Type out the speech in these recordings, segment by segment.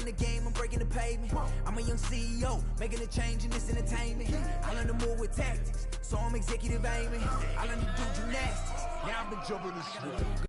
breaking the game, I'm breaking the pavement. I'm a young CEO, making a change in this entertainment. I learned to move with tactics, so I'm executive aiming. I learned to do gymnastics, now I've been jumping the shit.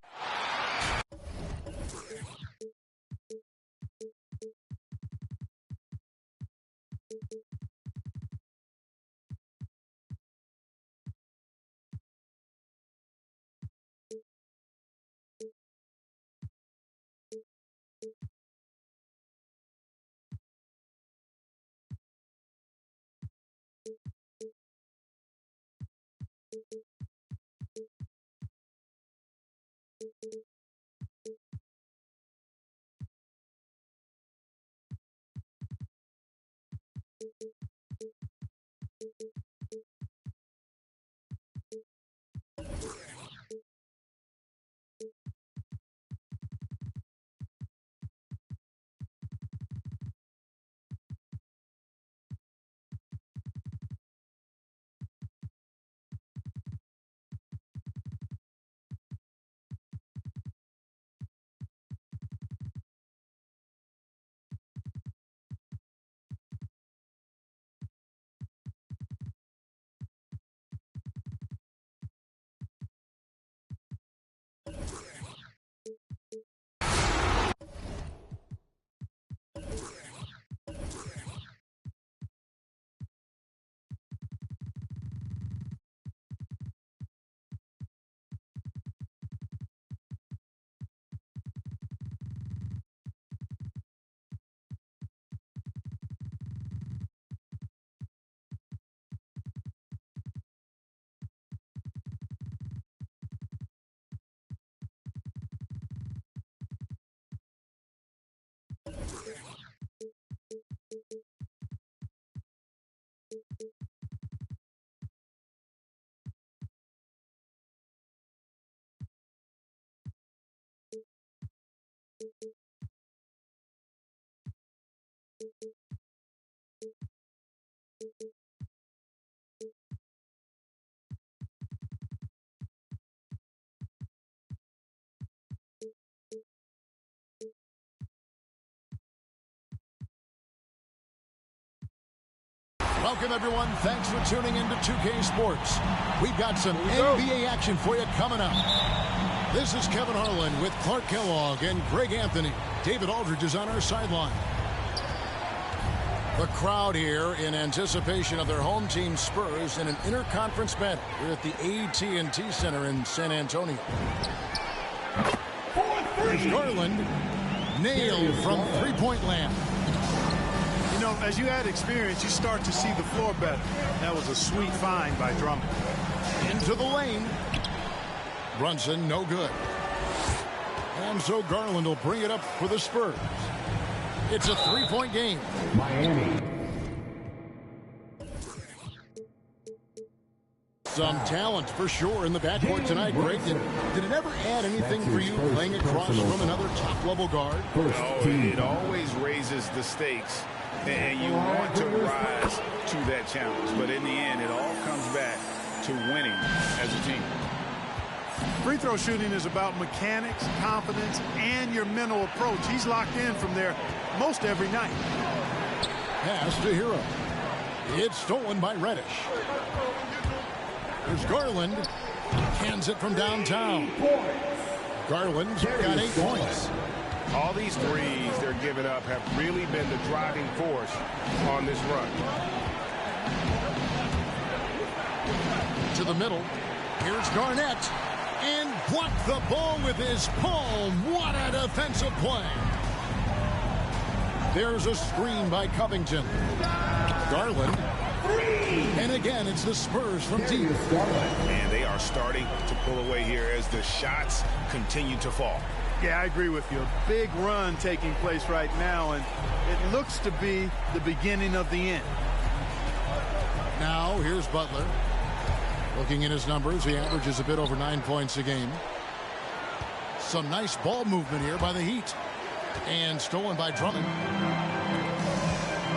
Welcome, everyone. Thanks for tuning in to 2K Sports. We've got some NBA action for you coming up. This is Kevin Harlan with Clark Kellogg and Greg Anthony. David Aldridge is on our sideline. The crowd here in anticipation of their home team Spurs in an interconference battle here at the AT&T Center in San Antonio. Here's Garland. Nailed from three-point land. You know, as you add experience, you start to see the floor better. That was a sweet find by Drummond. Into the lane. Brunson, no good. And so Garland will bring it up for the Spurs. It's a three-point game. Miami. Some talent for sure in the backcourt tonight, Greg. Did it ever add anything for you playing across from another top-level guard? No, it always raises the stakes. And you want to rise to that challenge. But in the end, it all comes back to winning as a team. Free throw shooting is about mechanics, confidence, and your mental approach. He's locked in from there most every night. Pass to Hero. It's stolen by Reddish. There's Garland. Hands it from downtown. Garland's got 8 points. All these threes they're giving up have really been the driving force on this run. To the middle. Here's Garnett. And blocked the ball with his palm. What a defensive play. There's a screen by Covington. Garland. And again, it's the Spurs from deep. And they are starting to pull away here as the shots continue to fall. Yeah, I agree with you. A big run taking place right now, and it looks to be the beginning of the end. Now, here's Butler. Looking at his numbers, he averages a bit over 9 points a game. Some nice ball movement here by the Heat. And stolen by Drummond.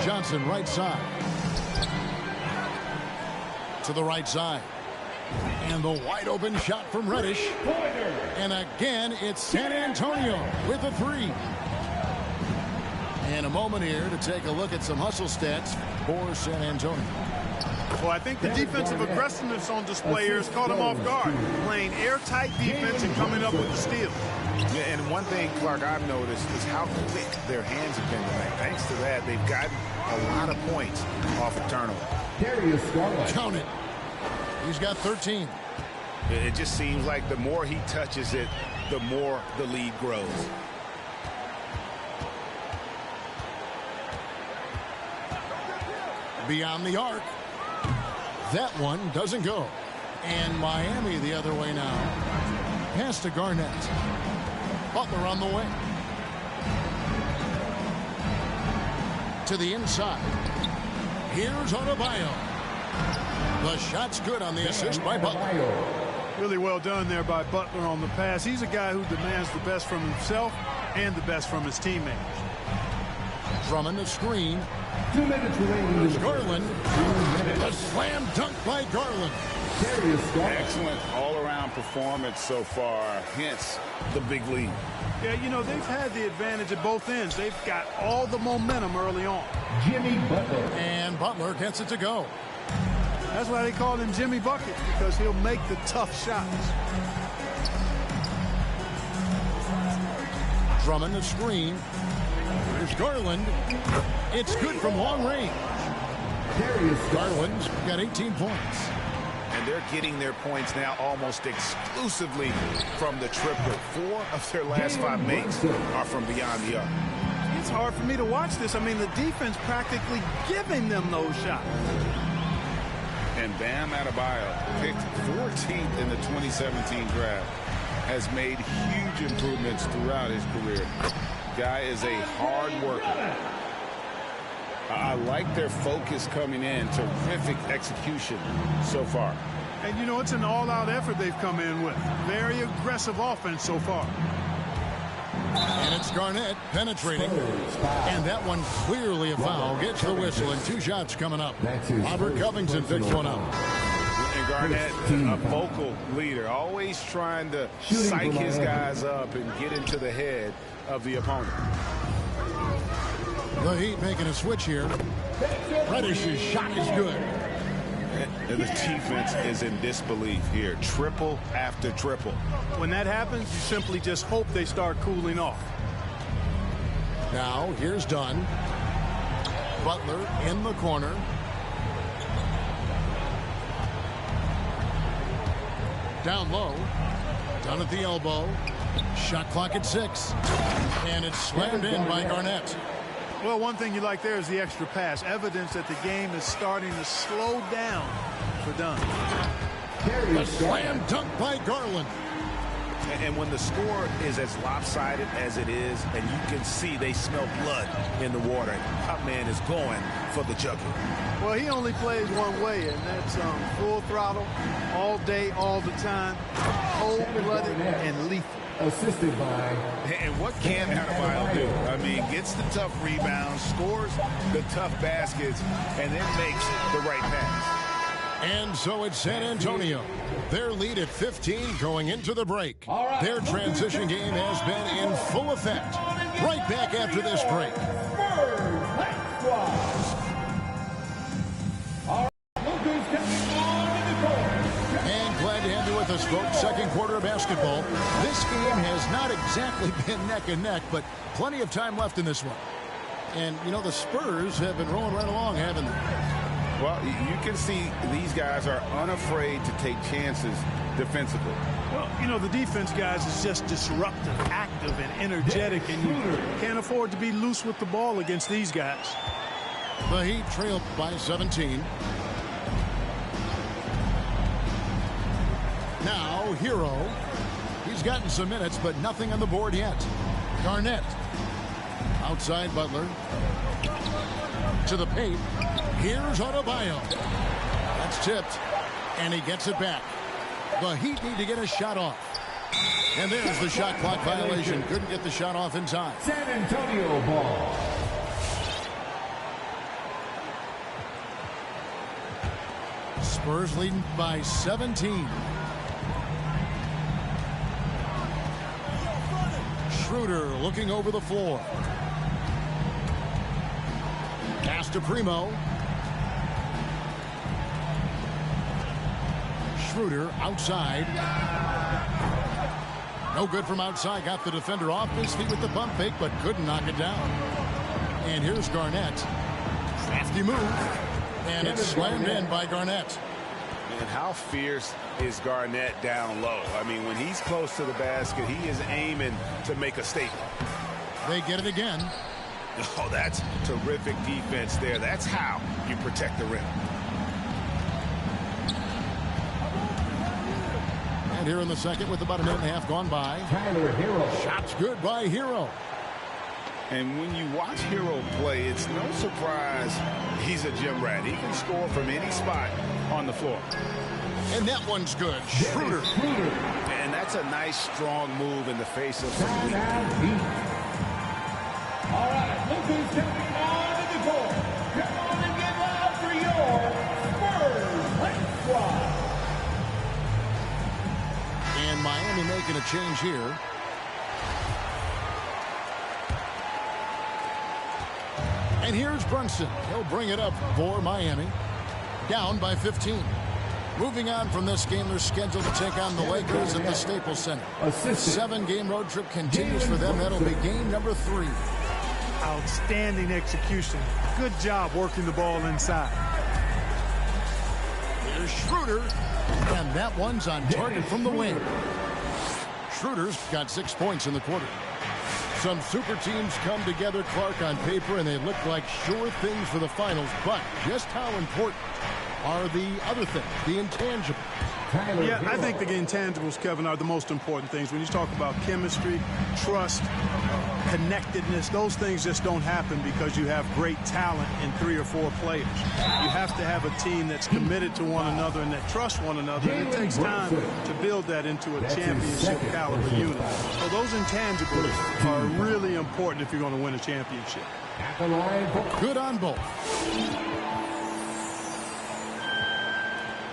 Johnson, right side. To the right side. And the wide open shot from Reddish. And again, it's San Antonio with a three. And a moment here to take a look at some hustle stats for San Antonio. Well, I think the defensive aggressiveness on display here has caught them off guard. Playing airtight defense and coming up with the steal. Yeah, and one thing, Clark, I've noticed is how quick their hands have been tonight. Thanks to that, they've gotten a lot of points off of turnover. Count it. He's got 13. It just seems like the more he touches it, the more the lead grows. Beyond the arc. That one doesn't go. And Miami the other way now. Pass to Garnett. Butler on the way. To the inside. Here's Adebayo. The shot's good on the assist by Butler. Really well done there by Butler on the pass. He's a guy who demands the best from himself and the best from his teammates. Drummond, a screen. 2 minutes remaining. Garland. A slam dunk by Garland. Excellent all-around performance so far, hence the big lead. Yeah, you know, they've had the advantage at both ends. They've got all the momentum early on. Jimmy Butler. And Butler gets it to go. That's why they call him Jimmy Buckets, because he'll make the tough shots. Drummond, a screen. Here's Garland. It's good from long range. Garland's got 18 points. And they're getting their points now almost exclusively from the triple. 4 of their last 5 makes are from beyond the arc. It's hard for me to watch this. I mean, the defense practically giving them those shots. And Bam Adebayo, picked 14th in the 2017 draft, has made huge improvements throughout his career. Guy is a hard worker. I like their focus coming in. Terrific execution so far. And, you know, it's an all-out effort they've come in with. Very aggressive offense so far. And it's Garnett penetrating. And that one clearly a foul. Gets the whistle, and 2 shots coming up. Robert Covington picks one up. And Garnett, a vocal leader, always trying to psych his guys up and get into the head of the opponent. The Heat making a switch here. Reddish's shot is good. And the defense is in disbelief here. Triple after triple. When that happens, you simply just hope they start cooling off. Now, here's Dunn. Butler in the corner. Down low. Dunn at the elbow. Shot clock at 6. And it's slammed in by Garnett. Well, one thing you like there is the extra pass. Evidence that the game is starting to slow down for Dunn. A slam dunk by Garland. And when the score is as lopsided as it is, and you can see they smell blood in the water, that man is going for the jugular. Well, he only plays one way, and that's full throttle, all day, all the time, cold-blooded and lethal. Assisted by. And what can Adebayo do? I mean, gets the tough rebounds, scores the tough baskets, and then makes the right pass. And so it's San Antonio. Their lead at 15 going into the break. Their transition game has been in full effect. Right back after this break. And glad to have you with us, folks. Second quarter of basketball. This game has not exactly been neck and neck, but plenty of time left in this one. And, you know, the Spurs have been rolling right along, haven't they? Well, you can see these guys are unafraid to take chances defensively. Well, you know, the defense, guys, is just disruptive, active, and energetic, and you can't afford to be loose with the ball against these guys. The Heat trail by 17. Now, Hero. He's gotten some minutes, but nothing on the board yet. Garnett. Outside Butler. To the paint. Here's Adebayo. That's tipped. And he gets it back. The Heat need to get a shot off. And there's the shot clock violation. Couldn't get the shot off in time. San Antonio ball. Spurs leading by 17. Schroeder looking over the floor. Pass to Primo. Schroeder outside. No good from outside. Got the defender off his feet with the pump fake, but couldn't knock it down. And here's Garnett. Crafty move. And it's slammed in by Garnett. And how fierce is Garnett down low? I mean, when he's close to the basket, he is aiming to make a statement. They get it again. Oh, that's terrific defense there. That's how you protect the rim. And here in the second with about a minute and a half gone by. Tyler Hero. Shots good by Hero. And when you watch Hero play, it's no surprise he's a gym rat. He can score from any spot on the floor. And that one's good. Schroeder. And that's a nice, strong move in the face of some weak defense. All right, look who's stepping onto the court. Come on and get loud for your Spurs Lake Squad. And Miami making a change here. And here's Brunson. He'll bring it up for Miami. Down by 15. Moving on from this game, they're scheduled to take on the Lakers at the Staples Center. A 7-game road trip continues for them. That'll be game number 3. Outstanding execution. Good job working the ball inside. Here's Schroeder. And that one's on target from the wing. Schroeder's got 6 points in the quarter. Some super teams come together, Clark, on paper, and they look like sure things for the finals. But just how important are the other things, the intangibles? Yeah, I think the intangibles, Kevin, are the most important things. When you talk about chemistry, trust, connectedness, those things just don't happen because you have great talent in 3 or 4 players. You have to have a team that's committed to one another and that trusts one another. And it takes time to build that into a championship caliber unit. So those intangibles are really important if you're going to win a championship. Good on both.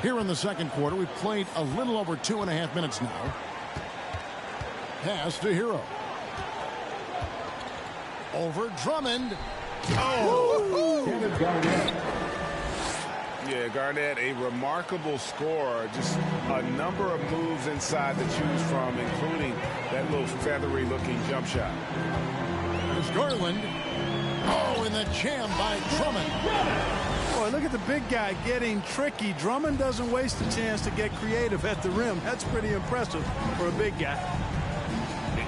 Here in the second quarter, we've played a little over 2.5 minutes now. Pass to Hero. Over Drummond. Oh! Yeah, Garnett, a remarkable scorer. Just a number of moves inside to choose from, including that little feathery-looking jump shot. There's Garland. Oh, and the jam by Drummond. Boy, look at the big guy getting tricky. Drummond doesn't waste a chance to get creative at the rim. That's pretty impressive for a big guy.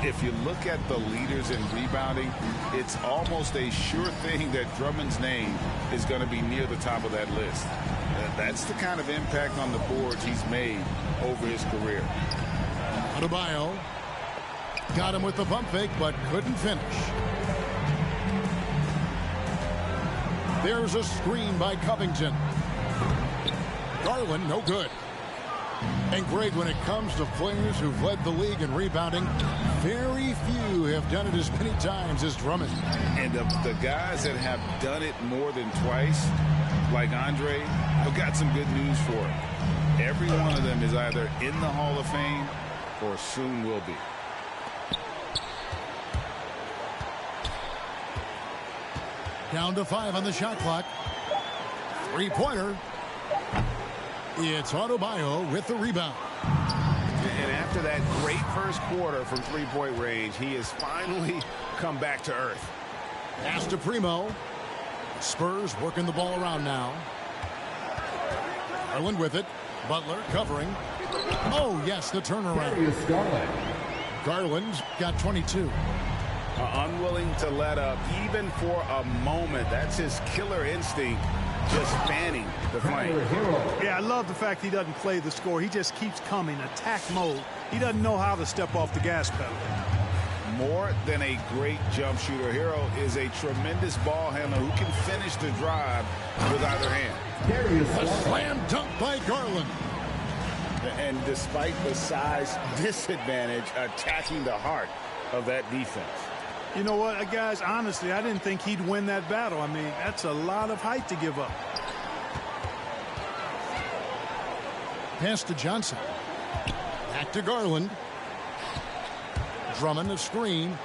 If you look at the leaders in rebounding, it's almost a sure thing that Drummond's name is going to be near the top of that list. That's the kind of impact on the boards he's made over his career. Adebayo got him with the pump fake, but couldn't finish. There's a screen by Covington. Garland, no good. And Greg, when it comes to players who've led the league in rebounding, very few have done it as many times as Drummond. And the guys that have done it more than twice, like Andre, I've got some good news for him. Every one of them is either in the Hall of Fame or soon will be. Down to 5 on the shot clock. 3-pointer. It's Adebayo with the rebound. And after that great first quarter from three-point range, he has finally come back to earth. Pass to Primo. Spurs working the ball around now. Garland with it. Butler covering. Oh, yes, the turnaround. Garland's got 22. Unwilling to let up even for a moment. That's his killer instinct, just fanning the flame. Yeah, I love the fact he doesn't play the score. He just keeps coming, attack mode. He doesn't know how to step off the gas pedal. More than a great jump shooter, Hero is a tremendous ball handler who can finish the drive with either hand. A slam dunk by Garland. And despite the size disadvantage, attacking the heart of that defense. You know what, guys, honestly, I didn't think he'd win that battle. I mean, that's a lot of height to give up. Pass to Johnson. Back to Garland. Drummond a screen.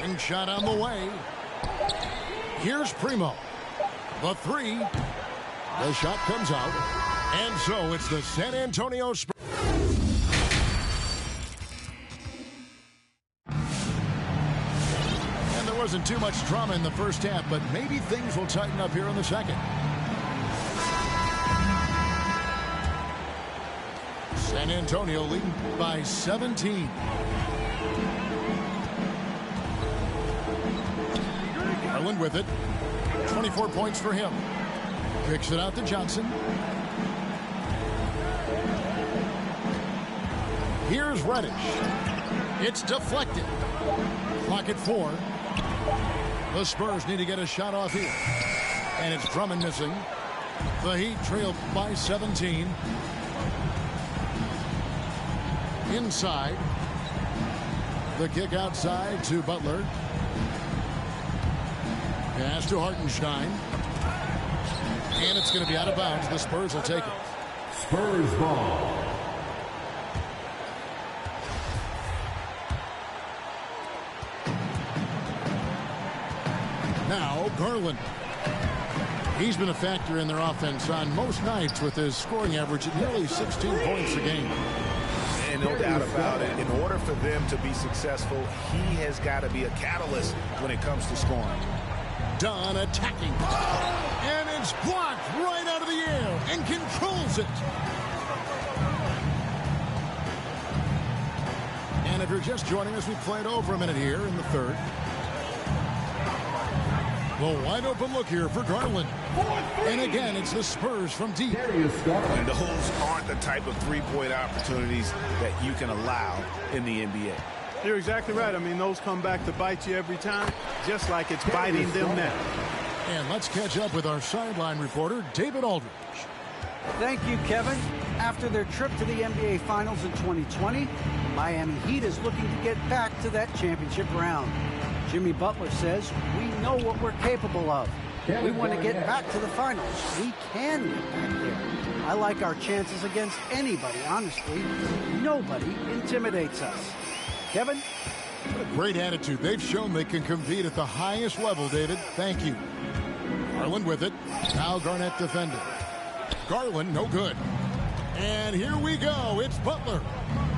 Ring shot on the way. Here's Primo. The three. The shot comes out. And so it's the San Antonio Spurs. And there wasn't too much drama in the first half, but maybe things will tighten up here in the second. San Antonio leading by 17. Garland with it. 24 points for him. Kicks it out to Johnson. Here's Reddish. It's deflected. Clock at 4. The Spurs need to get a shot off here. And it's Drummond missing. The Heat trail by 17. Inside. The kick outside to Butler. Pass to Hartenstein. And it's going to be out of bounds. The Spurs will take it. Spurs ball. Now Garland. He's been a factor in their offense on most nights with his scoring average at nearly 16 points a game. And no doubt about it, in order for them to be successful, he has got to be a catalyst when it comes to scoring. Dunn attacking. And it's blocked right out of the air and controls it. And if you're just joining us, we played over a minute here in the third. The wide open look here for Garland. And again, it's the Spurs from deep. And those aren't the type of three-point opportunities that you can allow in the NBA. You're exactly right. I mean, those come back to bite you every time, just like it's biting them now. And let's catch up with our sideline reporter, David Aldridge. Thank you, Kevin. After their trip to the NBA Finals in 2020, Miami Heat is looking to get back to that championship round. Jimmy Butler says, we know what we're capable of. We want to get back to the finals. We can get back there. I like our chances against anybody, honestly. Nobody intimidates us. Kevin? What a great attitude. They've shown they can compete at the highest level, David. Thank you. Garland with it. Now Garnett defending. Garland, no good. And here we go. It's Butler.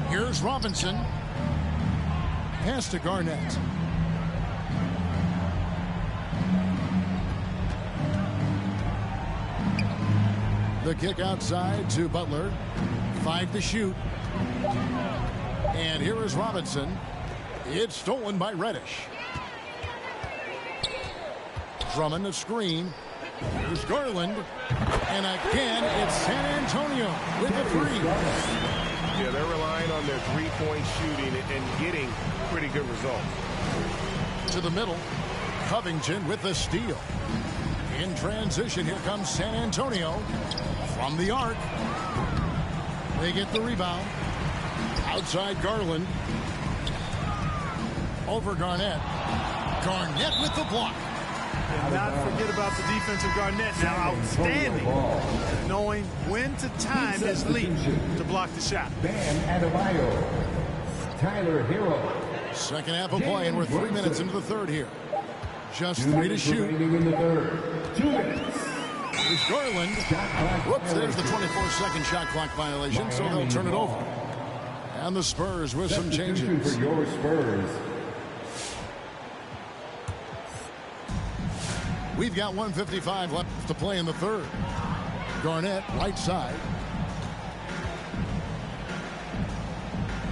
Here's Robinson. Pass to Garnett. The kick outside to Butler. 5 to shoot. And here is Robinson. It's stolen by Reddish. Drummond a screen. Here's Garland. And again, it's San Antonio with a three. Yeah, they're relying on their three-point shooting and getting pretty good results. To the middle. Covington with the steal. In transition, here comes San Antonio from the arc. They get the rebound. Outside Garland. Over Garnett. Garnett with the block. And not forget about the defensive Garnett now. Outstanding. Knowing when to time his leap to block the shot. Bam Adebayo. Tyler Hero. Second half of play, and we're 3 minutes into the third here. Just 3 to shoot. In the third. 2 minutes. Here's Garland. Whoops, there's the 24-second shot clock violation, so they'll turn it over. And the Spurs with some changes. For your Spurs. We've got 1:55 left to play in the third. Garnett, right side.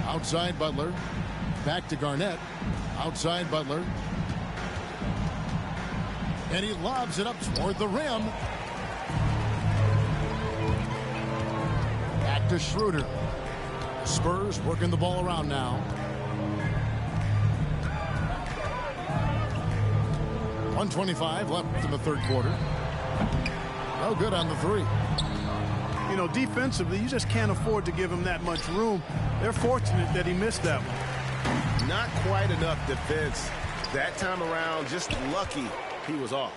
Outside Butler. Back to Garnett. Outside Butler. And he lobs it up toward the rim. Back to Schroeder. Spurs working the ball around now. 1:25 left in the third quarter. No good on the three. You know, defensively, you just can't afford to give him that much room. They're fortunate that he missed that one. Not quite enough defense that time around. Just lucky he was off.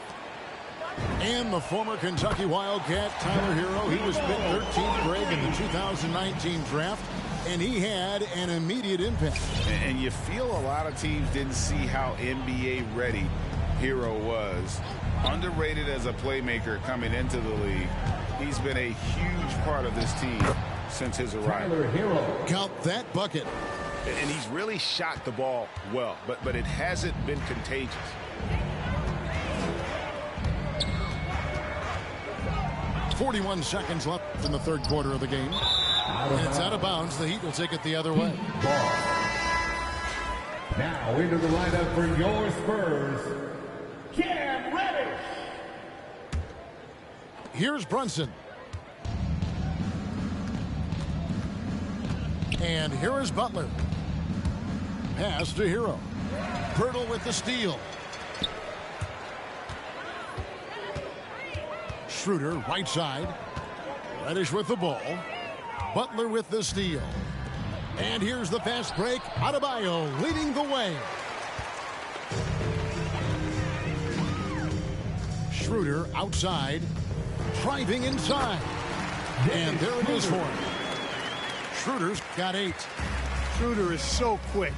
And the former Kentucky Wildcat, Tyler Hero, he was picked 13th grade in the 2019 draft, and he had an immediate impact. And you feel a lot of teams didn't see how NBA ready Hero was. Underrated as a playmaker coming into the league. He's been a huge part of this team since his arrival. Count that bucket. And he's really shot the ball well, but it hasn't been contagious. .41 seconds left in the third quarter of the game. And it's out of bounds. The Heat will take it the other way. Now into the lineup for your Spurs, Cam Reddish. Here's Brunson. And here is Butler. Pass to Hero. Pirtle with the steal. Schroeder, right side. Reddish with the ball. Butler with the steal. And here's the fast break. Adebayo leading the way. Schroeder outside. Driving inside. And there it is for him. Schroeder's got 8. Schroeder is so quick.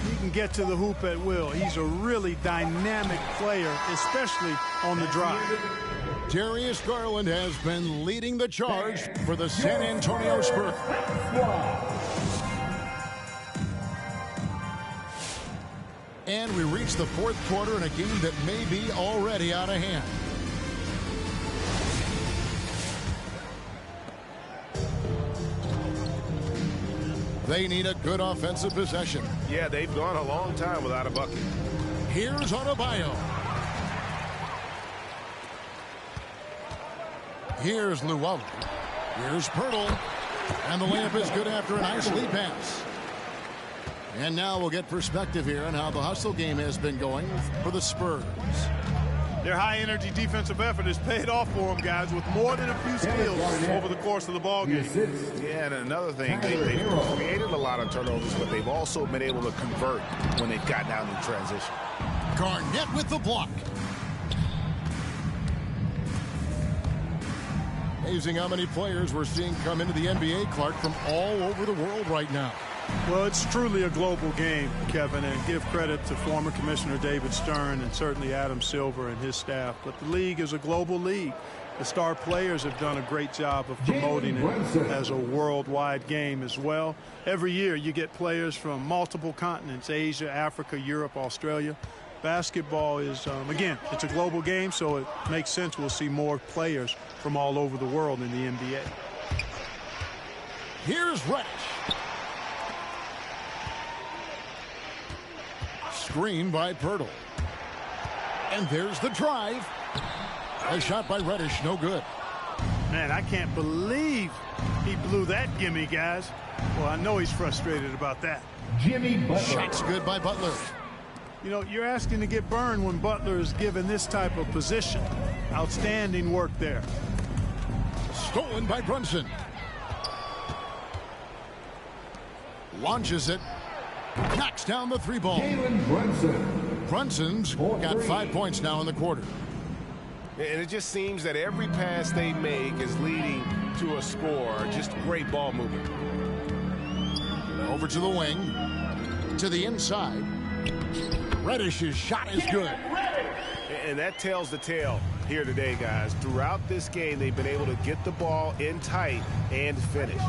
He can get to the hoop at will. He's a really dynamic player, especially on the drive. Darius Garland has been leading the charge for the San Antonio Spurs. And we reach the fourth quarter in a game that may be already out of hand. They need a good offensive possession. Yeah, they've gone a long time without a bucket. Here's Adebayo. Here's Llewellyn. Here's Pirtle. And the layup is good after a nice lead pass. And now we'll get perspective here on how the hustle game has been going for the Spurs. Their high-energy defensive effort has paid off for them, guys, with more than a few steals over the course of the ball game. Yeah, and another thing, they've created a lot of turnovers, but they've also been able to convert when they've gotten out in transition. Garnett with the block. Amazing how many players we're seeing come into the NBA, Clark, from all over the world right now. Well, it's truly a global game, Kevin, and give credit to former Commissioner David Stern and certainly Adam Silver and his staff. But the league is a global league. The star players have done a great job of promoting it as a worldwide game as well. Every year you get players from multiple continents, Asia, Africa, Europe, Australia. Basketball is, again, it's a global game, so it makes sense we'll see more players from all over the world in the NBA. Here's Reddish. Screen by Pirtle. And there's the drive. A shot by Reddish, no good. Man, I can't believe he blew that gimme, guys. Well, I know he's frustrated about that. Jimmy Butler. Shot's good by Butler. You know, you're asking to get burned when Butler is given this type of position. Outstanding work there. Stolen by Brunson. Launches it. Knocks down the 3 ball. Jalen Brunson. Brunson's got 5 points now in the quarter. And it just seems that every pass they make is leading to a score. Just great ball movement. Over to the wing. To the inside. Reddish's shot is good. And that tells the tale here today, guys. Throughout this game, they've been able to get the ball in tight and finish.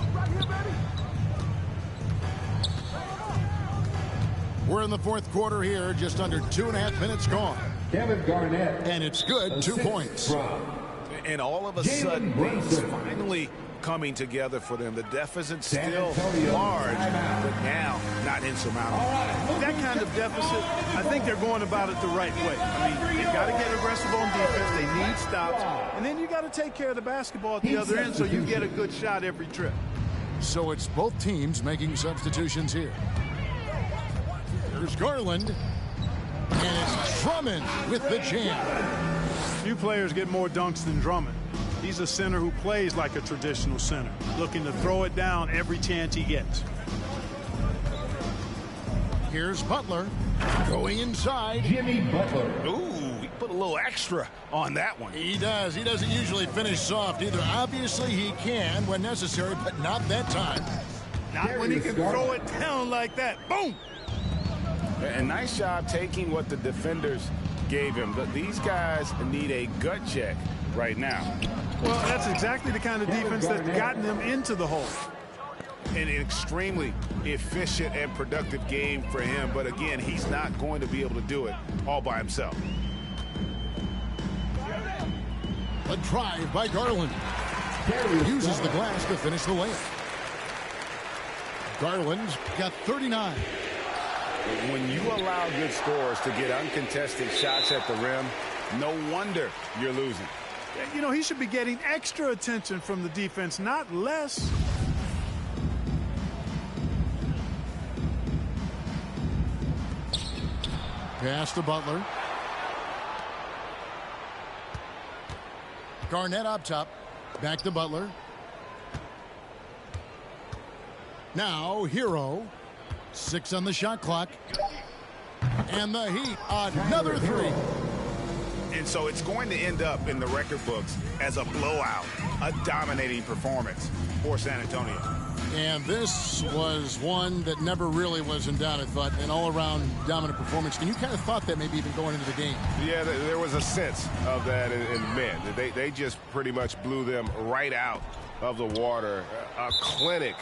We're in the fourth quarter here, just under 2.5 minutes gone. Kevin Garnett. And it's good, 2 points. And all of a sudden, things finally coming together for them. The deficit's still large, but now not insurmountable. That kind of deficit, I think they're going about it the right way. I mean, they've got to get aggressive on defense. They need stops. And then you got to take care of the basketball at the other end so you get a good shot every trip. So it's both teams making substitutions here. Here's Garland. And it's Drummond with the jam. Few players get more dunks than Drummond. He's a center who plays like a traditional center, looking to throw it down every chance he gets. Here's Butler going inside. Jimmy Butler. Ooh, he put a little extra on that one. He does. He doesn't usually finish soft either. Obviously, he can when necessary, but not that time. Not when he can throw it down like that. Boom! And nice job taking what the defenders gave him. These guys need a gut check right now. Well, that's exactly the kind of defense that's gotten them into the hole. An extremely efficient and productive game for him. But again, he's not going to be able to do it all by himself. A drive by Garland. Uses the glass to finish the layup. Garland's got 39. When you allow good scorers to get uncontested shots at the rim, no wonder you're losing. You know, he should be getting extra attention from the defense, not less. Pass to Butler. Garnett up top. Back to Butler. Now, Hero. 6 on the shot clock. And the Heat, another three. And so it's going to end up in the record books as a blowout, a dominating performance for San Antonio. And this was one that never really was in doubt, I thought, an all-around dominant performance. And you kind of thought that maybe even going into the game. Yeah, there was a sense of that in men. They just pretty much blew them right out of the water. A clinic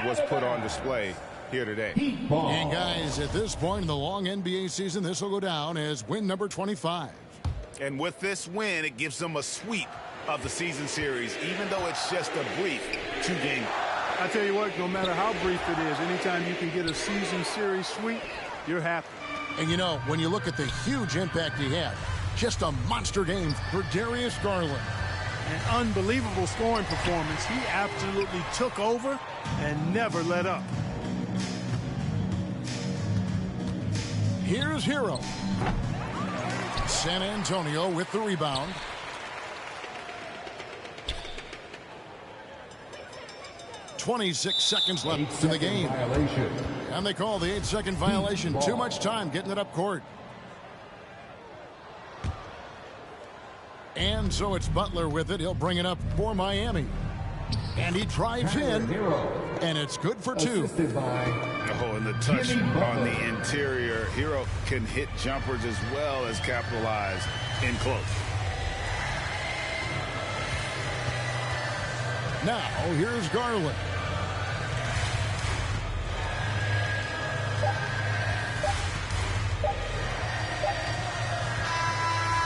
was put on display here today. And guys, at this point in the long NBA season, this will go down as win number 25. And with this win, it gives them a sweep of the season series, even though it's just a brief 2-game. I tell you what, no matter how brief it is, anytime you can get a season series sweep, you're happy. And you know, when you look at the huge impact he had, just a monster game for Darius Garland. An unbelievable scoring performance. He absolutely took over and never let up. Here's Hero. San Antonio with the rebound. .26 seconds left in the game. And they call the 8-second violation. Too much time getting it up court. And so it's Butler with it. He'll bring it up for Miami. And he drives in. And it's good for 2. Oh, and the touch on the interior. Hero can hit jumpers as well as capitalize in close. Now, here's Garland.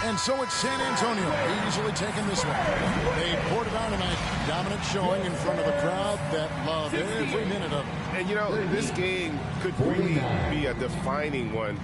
And so it's San Antonio easily taking this one. They poured it on tonight. Dominant showing in front of a crowd that loved every minute of it. And, you know, this game could really be a defining one